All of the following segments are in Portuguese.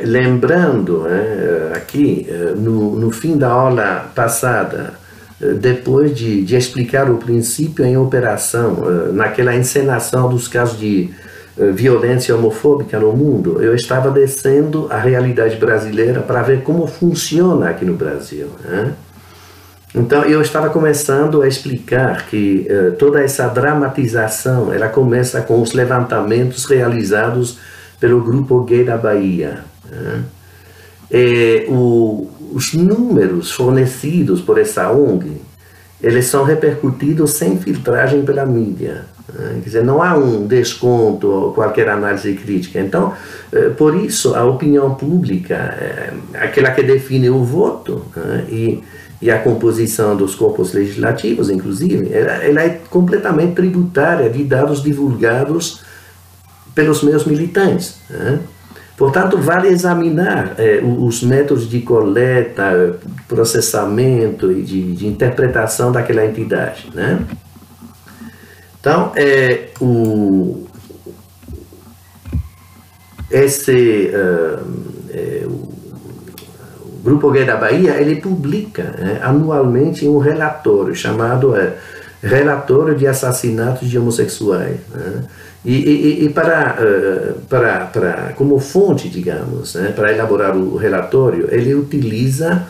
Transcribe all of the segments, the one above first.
lembrando aqui, no fim da aula passada, depois de explicar o princípio em operação, naquela encenação dos casos de violência homofóbica no mundo, eu estava descendo a realidade brasileira para ver como funciona aqui no Brasil. Então eu estava começando a explicar que toda essa dramatização, ela começa com os levantamentos realizados pelo Grupo Gay da Bahia. Os números fornecidos por essa ONG, eles são repercutidos sem filtragem pela mídia. Quer dizer, não há um desconto ou qualquer análise crítica. Então, por isso, a opinião pública, aquela que define o voto e a composição dos corpos legislativos, inclusive, ela é completamente tributária de dados divulgados pelos meus militantes. Portanto, vale examinar os métodos de coleta, processamento e de interpretação daquela entidade. Então, o Grupo Gay da Bahia, ele publica anualmente um relatório chamado Relatório de Assassinatos de Homossexuais. E como fonte, digamos, para elaborar o relatório, ele utiliza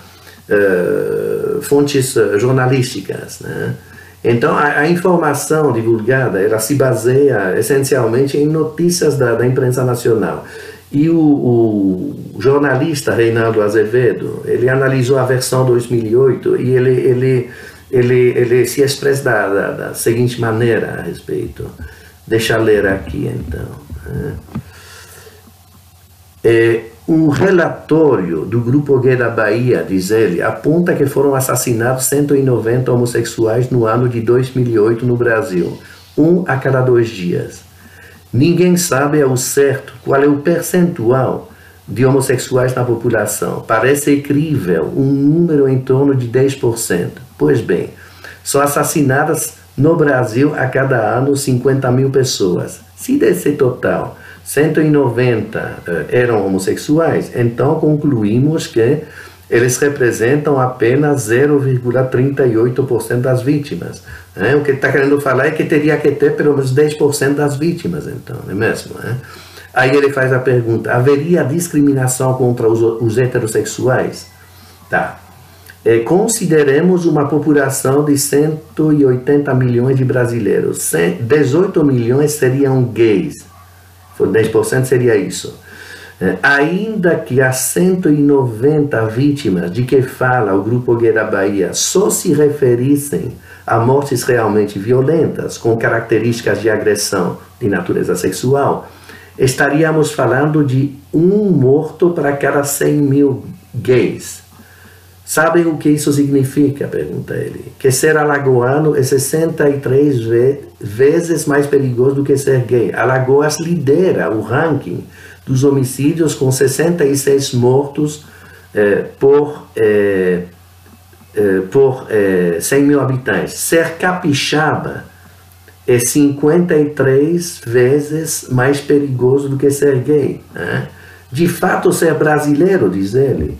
fontes jornalísticas. Então, a informação divulgada, ela se baseia essencialmente em notícias da imprensa nacional. E o jornalista Reinaldo Azevedo, ele analisou a versão 2008 e ele se expressa da seguinte maneira a respeito. Deixa eu ler aqui, então. Um relatório do Grupo Gay da Bahia, diz ele, aponta que foram assassinados 190 homossexuais no ano de 2008 no Brasil, 1 a cada 2 dias. Ninguém sabe ao certo qual é o percentual de homossexuais na população. Parece incrível um número em torno de 10%. Pois bem, são assassinadas no Brasil a cada ano 50 mil pessoas. Se desse total 190 eram homossexuais, então concluímos que eles representam apenas 0,38% das vítimas. O que ele está querendo falar é que teria que ter pelo menos 10% das vítimas, então, não é mesmo? Aí ele faz a pergunta, haveria discriminação contra os heterossexuais? Tá. Consideremos uma população de 180 milhões de brasileiros. 18 milhões seriam gays. 10% seria isso. Ainda que as 190 vítimas de que fala o Grupo Gay da Bahia só se referissem a mortes realmente violentas, com características de agressão de natureza sexual, estaríamos falando de 1 morto para cada 100 mil gays. Sabem o que isso significa? Pergunta ele. Que ser alagoano é 63 vezes mais perigoso do que ser gay. Alagoas lidera o ranking dos homicídios com 66 mortos por 100 mil habitantes. Ser capixaba é 53 vezes mais perigoso do que ser gay. De fato, ser brasileiro, diz ele,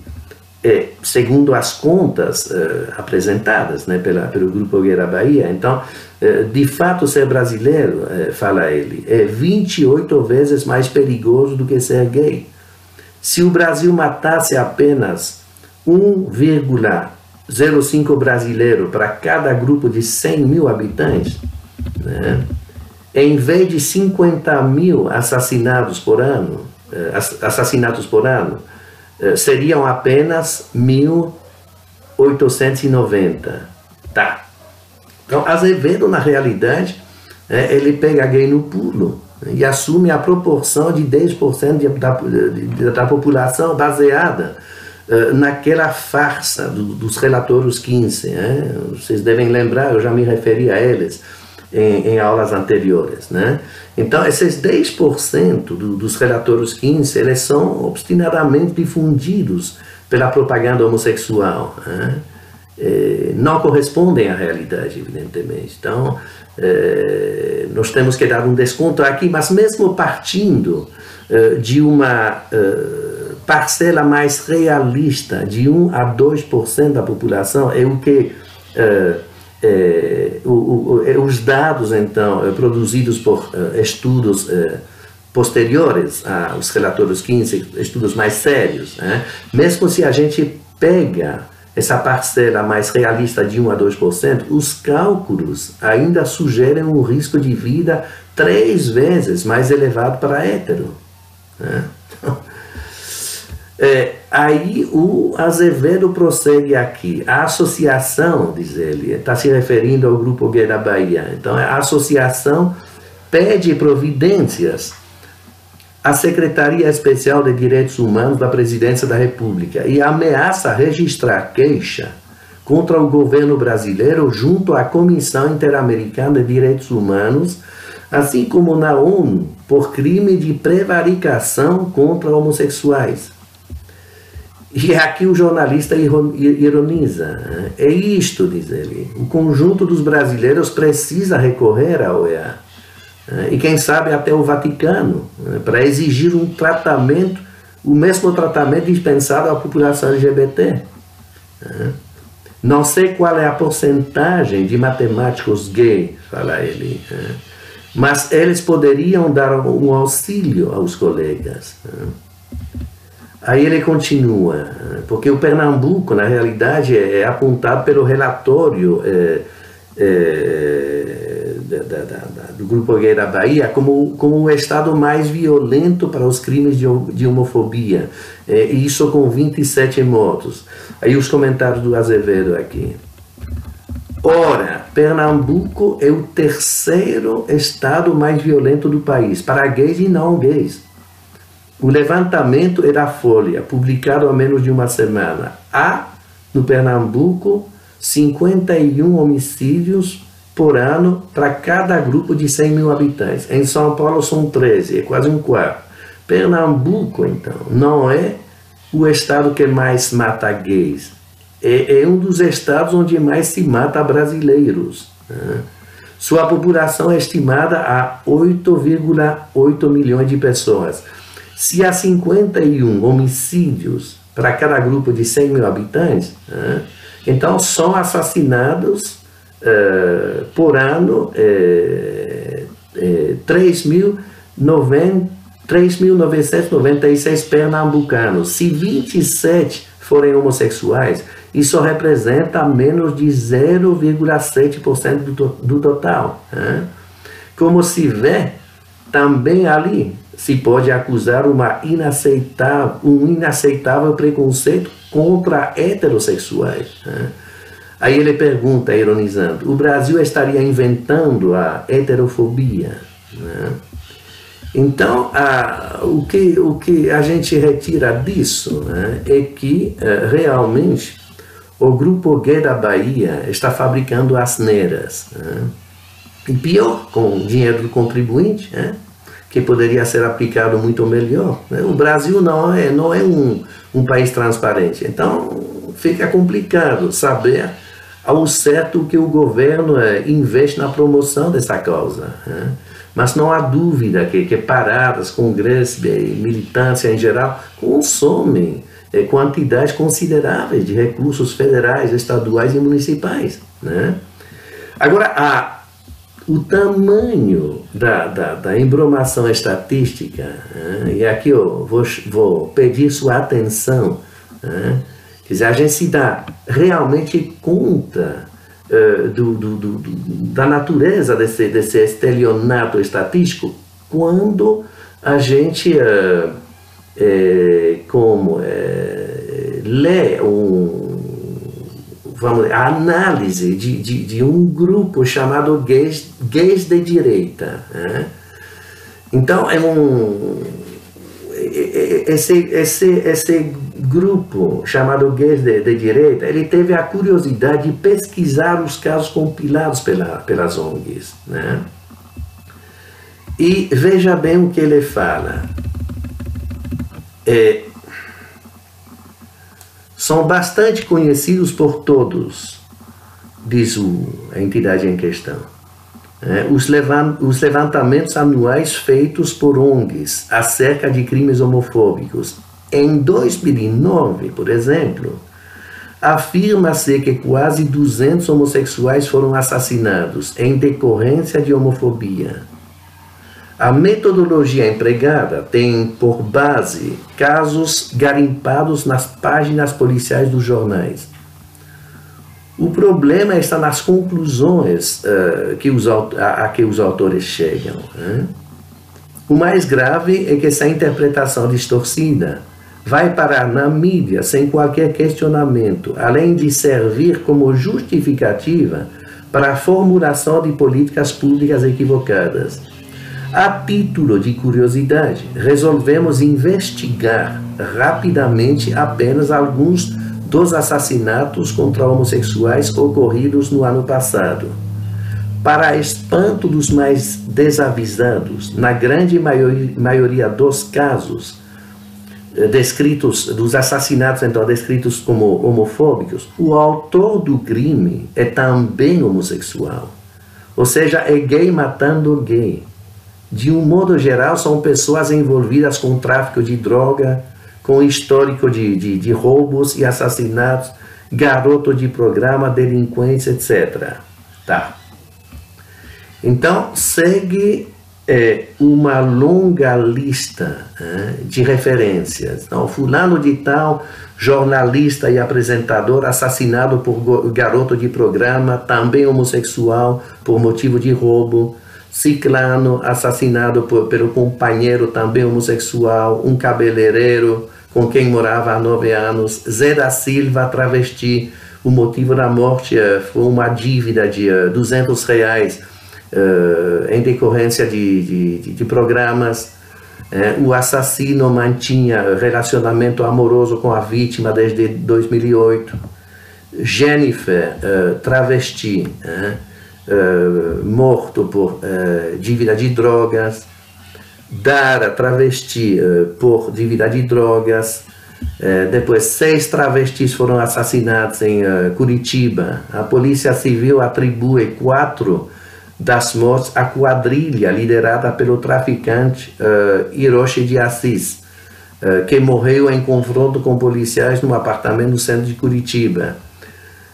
segundo as contas apresentadas pelo Grupo Gay da Bahia, então, de fato, ser brasileiro, fala ele, é 28 vezes mais perigoso do que ser gay. Se o Brasil matasse apenas 1,05 brasileiro para cada grupo de 100 mil habitantes, em vez de 50 mil assassinatos por ano, seriam apenas 1.890. Tá. Então, Azevedo, na realidade, ele pega gay no pulo e assume a proporção de 10% da população baseada naquela farsa dos relatórios 15. Vocês devem lembrar, eu já me referi a eles em aulas anteriores. Então, esses 10% dos relatórios 15, eles são obstinadamente difundidos pela propaganda homossexual. Não correspondem à realidade, evidentemente. Então, nós temos que dar um desconto aqui, mas mesmo partindo de uma parcela mais realista, de 1 a 2% da população, é o que os dados, então, produzidos por estudos posteriores aos relatórios 15, estudos mais sérios, né? Mesmo se a gente pega essa parcela mais realista de 1 a 2%, os cálculos ainda sugerem um risco de vida 3 vezes mais elevado para hétero, né? Aí o Azevedo prossegue aqui. A associação, diz ele, está se referindo ao Grupo Gay da Bahia. Então, a associação pede providências à Secretaria Especial de Direitos Humanos da Presidência da República e ameaça registrar queixa contra o governo brasileiro junto à Comissão Interamericana de Direitos Humanos, assim como na ONU, por crime de prevaricação contra homossexuais. E aqui o jornalista ironiza. É isto, diz ele. O conjunto dos brasileiros precisa recorrer à OEA. E quem sabe até o Vaticano, para exigir um tratamento, o mesmo tratamento dispensado à população LGBT. Não sei qual é a porcentagem de matemáticos gays, fala ele, mas eles poderiam dar um auxílio aos colegas. Aí ele continua, porque o Pernambuco, na realidade, é apontado pelo relatório do Grupo Gay da Bahia como o estado mais violento para os crimes de homofobia, e isso com 27 mortos. Aí os comentários do Azevedo aqui. Ora, Pernambuco é o 3º estado mais violento do país, para gays e não gays. O levantamento é da Folha, publicado há menos de uma semana. Há, no Pernambuco, 51 homicídios por ano para cada grupo de 100 mil habitantes. Em São Paulo são 13, é quase um quarto. Pernambuco, então, não é o estado que mais mata gays. É um dos estados onde mais se mata brasileiros. Sua população é estimada a 8,8 milhões de pessoas. Se há 51 homicídios para cada grupo de 100 mil habitantes, então são assassinados por ano 3.996 pernambucanos. Se 27 forem homossexuais, isso representa menos de 0,7% do total. Como se vê, também ali se pode acusar um inaceitável preconceito contra heterossexuais. Aí ele pergunta, ironizando, o Brasil estaria inventando a heterofobia? Então, o que a gente retira disso é que realmente o Grupo Gay da Bahia está fabricando asneiras. E pior, com dinheiro do contribuinte, que poderia ser aplicado muito melhor. O Brasil não é um país transparente. Então, fica complicado saber ao certo que o governo investe na promoção dessa causa. Mas não há dúvida que paradas, congressos e militância em geral consomem quantidades consideráveis de recursos federais, estaduais e municipais. Agora, o tamanho da embromação estatística, e aqui eu vou pedir sua atenção, quer dizer, a gente se dá realmente conta da natureza desse estelionato estatístico quando a gente lê a análise de um grupo chamado gays de direita. Então, esse grupo chamado gays de direita, ele teve a curiosidade de pesquisar os casos compilados pelas ONGs. E veja bem o que ele fala. São bastante conhecidos por todos, diz a entidade em questão. Os levantamentos anuais feitos por ONGs acerca de crimes homofóbicos Em 2009, por exemplo, afirma-se que quase 200 homossexuais foram assassinados em decorrência de homofobia. A metodologia empregada tem por base casos garimpados nas páginas policiais dos jornais. O problema está nas conclusões a que os autores chegam. O mais grave é que essa interpretação distorcida vai parar na mídia sem qualquer questionamento, além de servir como justificativa para a formulação de políticas públicas equivocadas. A título de curiosidade, resolvemos investigar rapidamente apenas alguns dos assassinatos contra homossexuais ocorridos no ano passado. Para espanto dos mais desavisados, na grande maioria dos casos dos assassinatos então descritos como homofóbicos, o autor do crime é também homossexual. Ou seja, é gay matando gay. De um modo geral, são pessoas envolvidas com tráfico de droga, com histórico de roubos e assassinatos, garoto de programa, delinquência, etc. Tá. Então, segue uma longa lista de referências. Então, fulano de tal, jornalista e apresentador, assassinado por garoto de programa, também homossexual, por motivo de roubo. Ciclano, assassinado pelo companheiro, também homossexual. Um cabeleireiro com quem morava há 9 anos. Zé da Silva, travesti. O motivo da morte foi uma dívida de R$200 em decorrência de programas. O assassino mantinha relacionamento amoroso com a vítima desde 2008. Jennifer, travesti, morto por dívida de drogas. Dara, travesti, por dívida de drogas. Depois, 6 travestis foram assassinados em Curitiba. A Polícia Civil atribui 4 das mortes à quadrilha liderada pelo traficante Hiroshi de Assis, que morreu em confronto com policiais num apartamento no centro de Curitiba.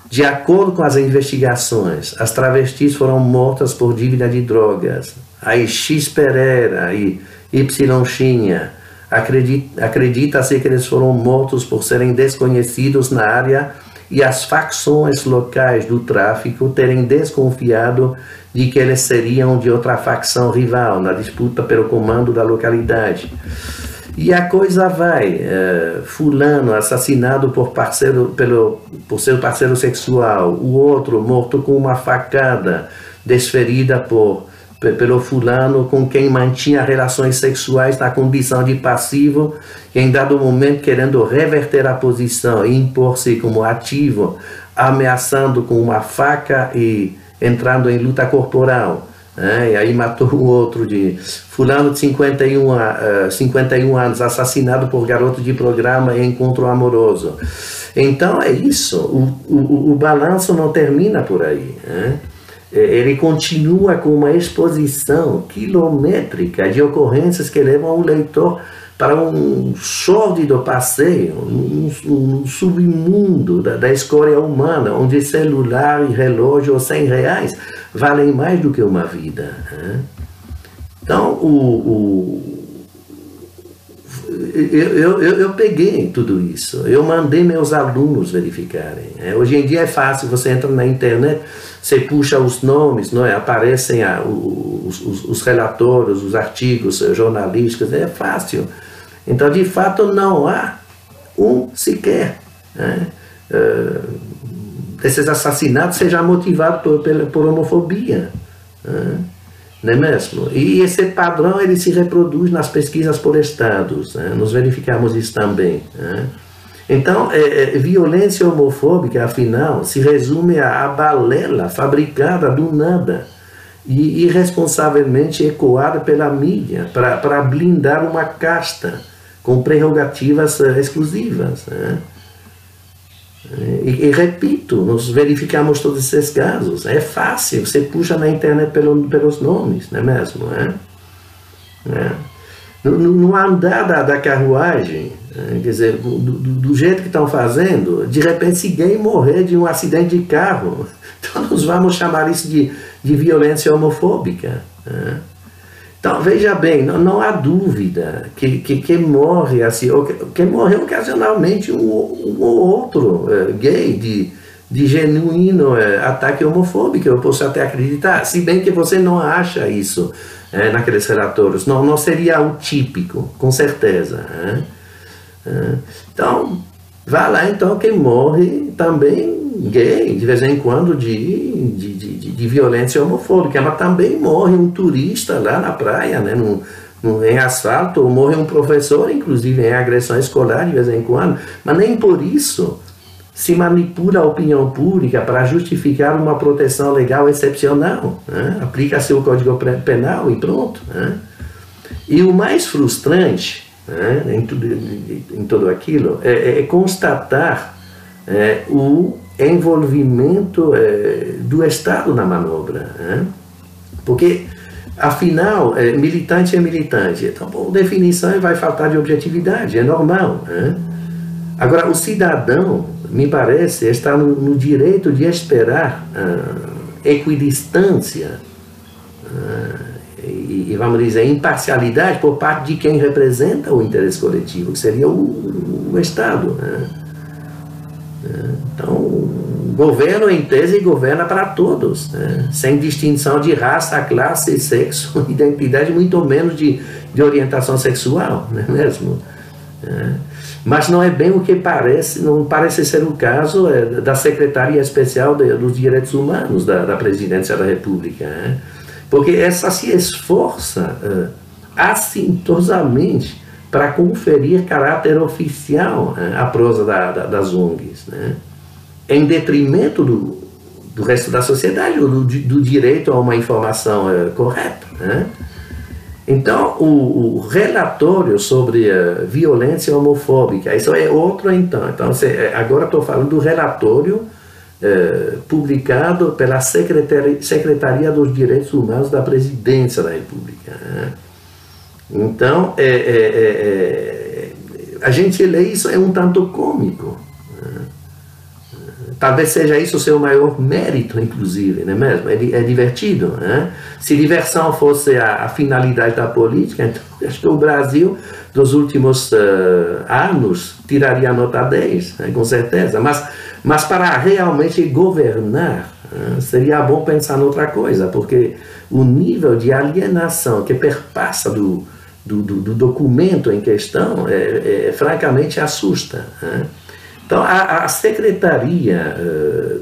De acordo com as investigações, as travestis foram mortas por dívida de drogas. Aí X Pereira e Y Chinha, acredita-se que eles foram mortos por serem desconhecidos na área e as facções locais do tráfico terem desconfiado de que eles seriam de outra facção rival na disputa pelo comando da localidade. E a coisa vai, fulano assassinado por seu parceiro sexual, o outro morto com uma facada desferida pelo fulano com quem mantinha relações sexuais na condição de passivo, que em dado momento, querendo reverter a posição e impor-se como ativo, ameaçando com uma faca e entrando em luta corporal. E aí matou o outro de fulano de 51 anos, assassinado por garoto de programa em encontro amoroso. Então é isso, o balanço não termina por aí. Ele continua com uma exposição quilométrica de ocorrências que levam o leitor para um sórdido passeio, um submundo da escória humana, onde celular e relógio ou R$100 valem mais do que uma vida. Então, eu peguei tudo isso, eu mandei meus alunos verificarem. Hoje em dia é fácil, você entra na internet, você puxa os nomes, não é? Aparecem os relatórios, os artigos jornalísticos, é fácil. Então, de fato, não há sequer desses assassinatos seja motivado por homofobia. Não é mesmo? E esse padrão ele se reproduz nas pesquisas por estados. Nós verificamos isso também. Então, violência homofóbica, afinal, se resume à balela fabricada do nada e irresponsavelmente ecoada pela mídia para blindar uma casta com prerrogativas exclusivas. E repito, nós verificamos todos esses casos. É fácil, você puxa na internet pelos nomes, não é mesmo? no andar da carruagem, quer dizer, do jeito que estão fazendo, de repente se gay morrer de um acidente de carro, então nós vamos chamar isso de violência homofóbica. Então, veja bem, não há dúvida que morre assim, que morre ocasionalmente um ou outro gay de genuíno ataque homofóbico, eu posso até acreditar, se bem que você não acha isso naqueles relatórios, não seria o típico, com certeza. Então, vá lá então que morre também gay, de vez em quando, de violência homofóbica, mas também morre um turista lá na praia, né, em asfalto, ou morre um professor, inclusive em agressão escolar de vez em quando, mas nem por isso se manipula a opinião pública para justificar uma proteção legal excepcional. Aplica-se o Código Penal e pronto. E o mais frustrante em tudo aquilo é constatar o envolvimento do Estado na manobra. Porque, afinal, militante é militante. Então, por definição, vai faltar de objetividade, é normal. Agora, o cidadão, me parece, está no direito de esperar equidistância e, vamos dizer, imparcialidade por parte de quem representa o interesse coletivo, que seria o Estado. Então, o governo, em tese, governa para todos, sem distinção de raça, classe, sexo, identidade, muito menos de orientação sexual, não é mesmo? Mas não é bem o que parece, não parece ser o caso da Secretaria Especial dos Direitos Humanos da Presidência da República, porque essa se esforça assintosamente para conferir caráter oficial à prosa das ONGs, em detrimento do resto da sociedade, do direito a uma informação correta. Então, o relatório sobre violência homofóbica, isso é outro então. Agora estou falando do relatório publicado pela Secretaria dos Direitos Humanos da Presidência da República. Então, a gente lê isso, é um tanto cômico. Talvez seja isso o seu maior mérito, inclusive, não é mesmo? É divertido. Se diversão fosse a finalidade da política, então acho que o Brasil, dos últimos anos, tiraria a nota 10, com certeza. Mas para realmente governar, seria bom pensar noutra coisa, porque o nível de alienação que perpassa do documento em questão, francamente assusta. Então, a Secretaria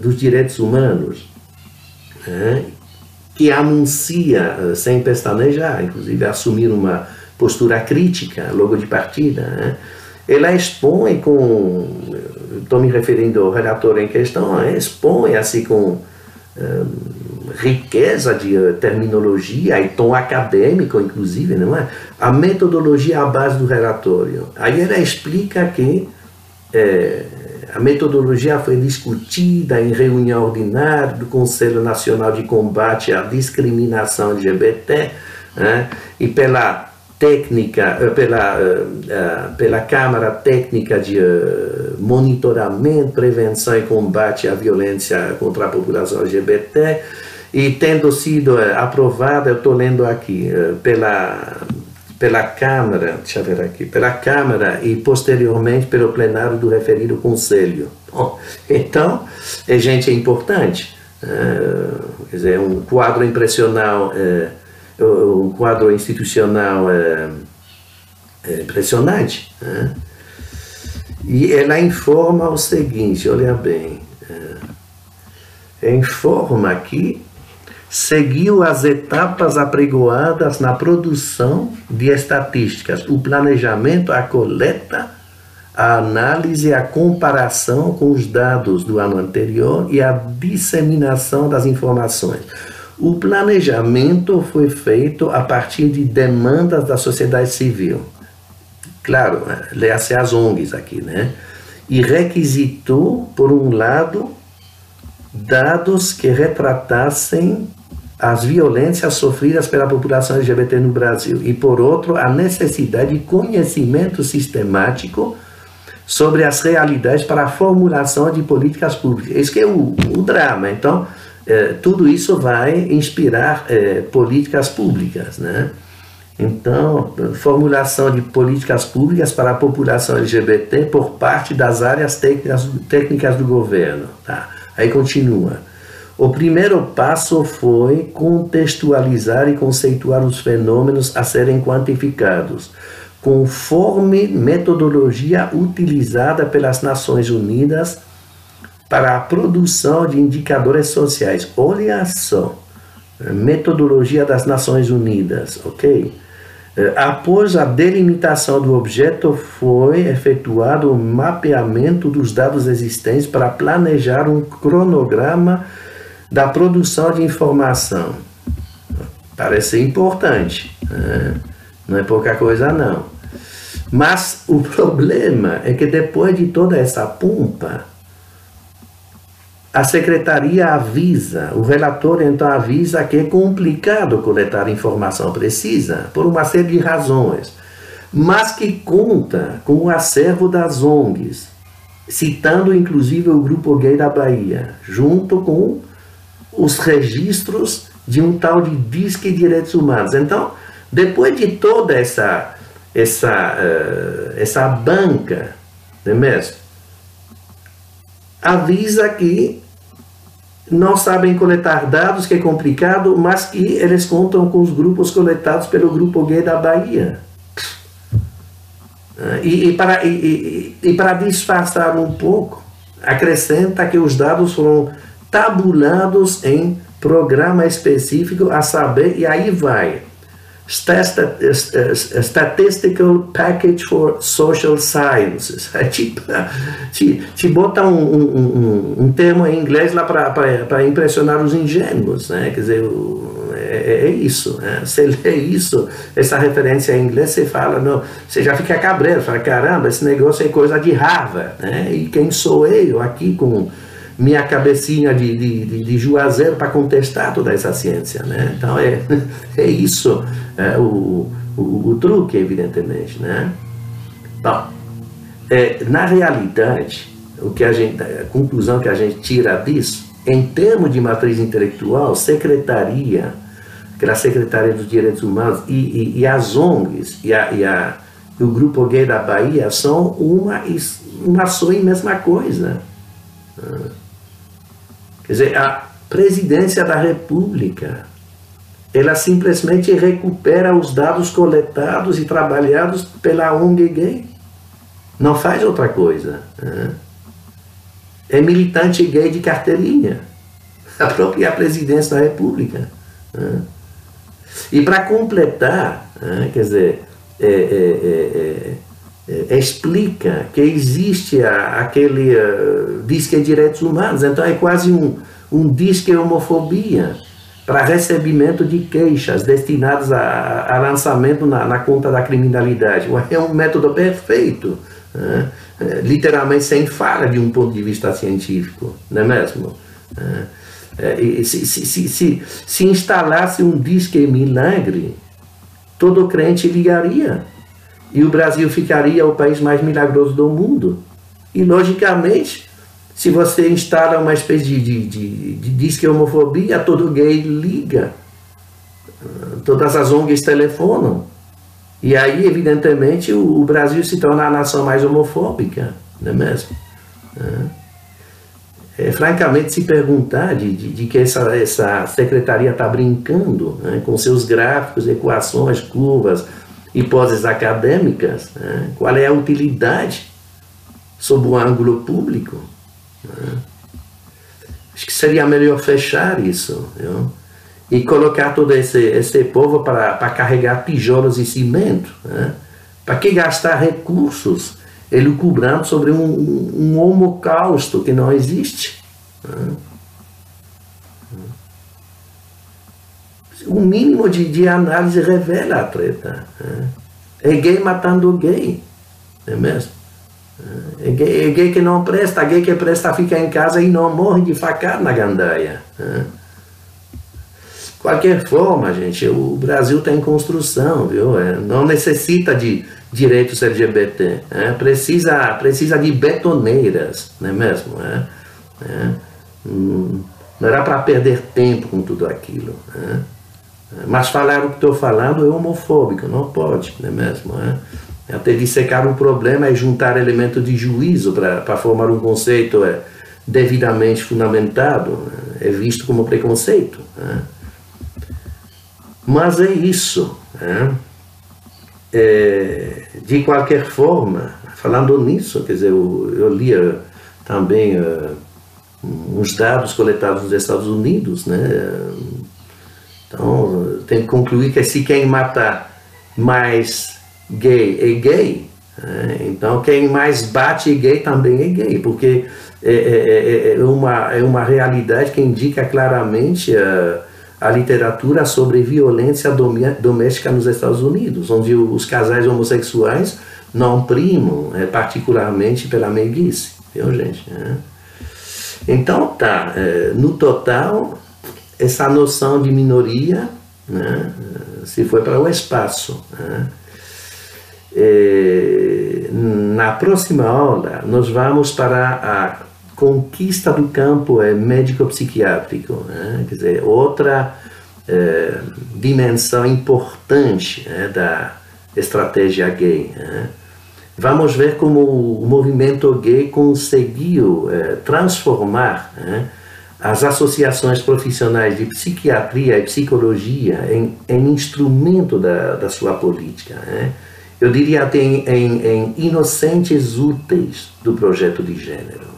dos Direitos Humanos, que anuncia, sem pestanejar, inclusive assumir uma postura crítica logo de partida, ela expõe estou me referindo ao relator em questão, expõe assim com riqueza de terminologia e tom acadêmico, inclusive, não é? A metodologia à base do relatório. Aí ela explica que a metodologia foi discutida em reunião ordinária do Conselho Nacional de Combate à Discriminação LGBT, e pela Câmara Técnica de Monitoramento, Prevenção e Combate à Violência contra a População LGBT, e tendo sido aprovada, eu estou lendo aqui, pela Câmara, deixa eu ver aqui, pela Câmara e posteriormente pelo plenário do referido Conselho. Bom, então, gente, é importante. Quer dizer, um quadro impressional, um quadro institucional impressionante. E ela informa o seguinte, olha bem, informa que seguiu as etapas apregoadas na produção de estatísticas, o planejamento, a coleta, a análise, a comparação com os dados do ano anterior e a disseminação das informações. O planejamento foi feito a partir de demandas da sociedade civil. Claro, leia-se as ONGs aqui, né? E requisitou, por um lado, dados que retratassem as violências sofridas pela população LGBT no Brasil e, por outro, a necessidade de conhecimento sistemático sobre as realidades para a formulação de políticas públicas. Esse que é o drama. Então, tudo isso vai inspirar políticas públicas, né? Então, formulação de políticas públicas para a população LGBT por parte das áreas técnicas do governo. Tá? Aí continua. O primeiro passo foi contextualizar e conceituar os fenômenos a serem quantificados, conforme metodologia utilizada pelas Nações Unidas para a produção de indicadores sociais. Olha só, metodologia das Nações Unidas, ok? Após a delimitação do objeto, foi efetuado o mapeamento dos dados existentes para planejar um cronograma da produção de informação. Parece importante, né? Não é pouca coisa não. Mas o problema é que depois de toda essa pompa, a secretaria avisa, o relator então avisa que é complicado coletar informação precisa, por uma série de razões, mas que conta com o acervo das ONGs, citando inclusive o Grupo Gay da Bahia, junto com os registros de um tal de Disque Direitos Humanos. Então, depois de toda essa banca, não é mesmo? Avisa que não sabem coletar dados, que é complicado, mas que eles contam com os grupos coletados pelo Grupo Gay da Bahia. E para disfarçar um pouco, acrescenta que os dados foram tabulados em programa específico, a saber, e aí vai, Statistical Package for Social Sciences. Te bota um termo em inglês lá para impressionar os ingênuos, né? Quer dizer, é isso, né? Você lê isso, essa referência em inglês, você fala, não, você já fica cabreiro, fala, caramba, esse negócio é coisa de Harvard, né? E quem sou eu aqui com minha cabecinha de juazeiro para contestar toda essa ciência, né? Então é isso, o truque, evidentemente, né? Bom, na realidade, a conclusão que a gente tira disso, em termos de matriz intelectual, aquela Secretaria dos Direitos Humanos e as ONGs e o Grupo Gay da Bahia são uma só e mesma coisa. Quer dizer, a Presidência da República, ela simplesmente recupera os dados coletados e trabalhados pela ONG gay. Não faz outra coisa. É militante gay de carteirinha. A própria Presidência da República. E para completar, quer dizer, explica que existe aquele disque de direitos humanos, então é quase um disque de homofobia para recebimento de queixas destinadas a lançamento na conta da criminalidade. É um método perfeito, né? Literalmente sem falha de um ponto de vista científico, não é mesmo? Se instalasse um disque milagre, todo crente ligaria. E o Brasil ficaria o país mais milagroso do mundo. E, logicamente, se você instala uma espécie de disque homofobia, todo gay liga. Todas as ONGs telefonam. E aí, evidentemente, o Brasil se torna a nação mais homofóbica. Não é mesmo? Francamente, se perguntar de que essa secretaria está brincando, né, com seus gráficos, equações, curvas, hipóteses acadêmicas, né? Qual é a utilidade sob o ângulo público? Né? Acho que seria melhor fechar isso, viu? E colocar todo esse povo para carregar tijolos e cimento. Né? Para que gastar recursos elucubrando sobre um holocausto que não existe? Né? O mínimo de análise revela a treta. É gay matando gay, não é mesmo? É gay que não presta, gay que presta fica em casa e não morre de facada na gandaia. qualquer forma, gente, o Brasil está em construção, viu? Não necessita de direitos LGBT, precisa de betoneiras, não é mesmo? Não era para perder tempo com tudo aquilo. Mas falar o que estou falando é homofóbico, não pode, não é mesmo? Até dissecar um problema é juntar elementos de juízo para formar um conceito devidamente fundamentado, é visto como preconceito. Mas é isso. De qualquer forma, falando nisso, quer dizer, eu lia também uns dados coletados nos Estados Unidos, né? Então, tem que concluir que se quem mata mais gay é gay, então quem mais bate gay também é gay, porque é uma realidade que indica claramente a literatura sobre violência doméstica nos Estados Unidos, onde os casais homossexuais não primam, particularmente pela meiguice, viu, gente? Então, tá, no total, essa noção de minoria, né, se foi para o espaço. Na próxima aula, nós vamos para a conquista do campo médico-psiquiátrico, quer dizer, outra dimensão importante da estratégia gay. Vamos ver como o movimento gay conseguiu transformar as associações profissionais de psiquiatria e psicologia em instrumento da sua política. Eu diria até em inocentes úteis do projeto de gênero.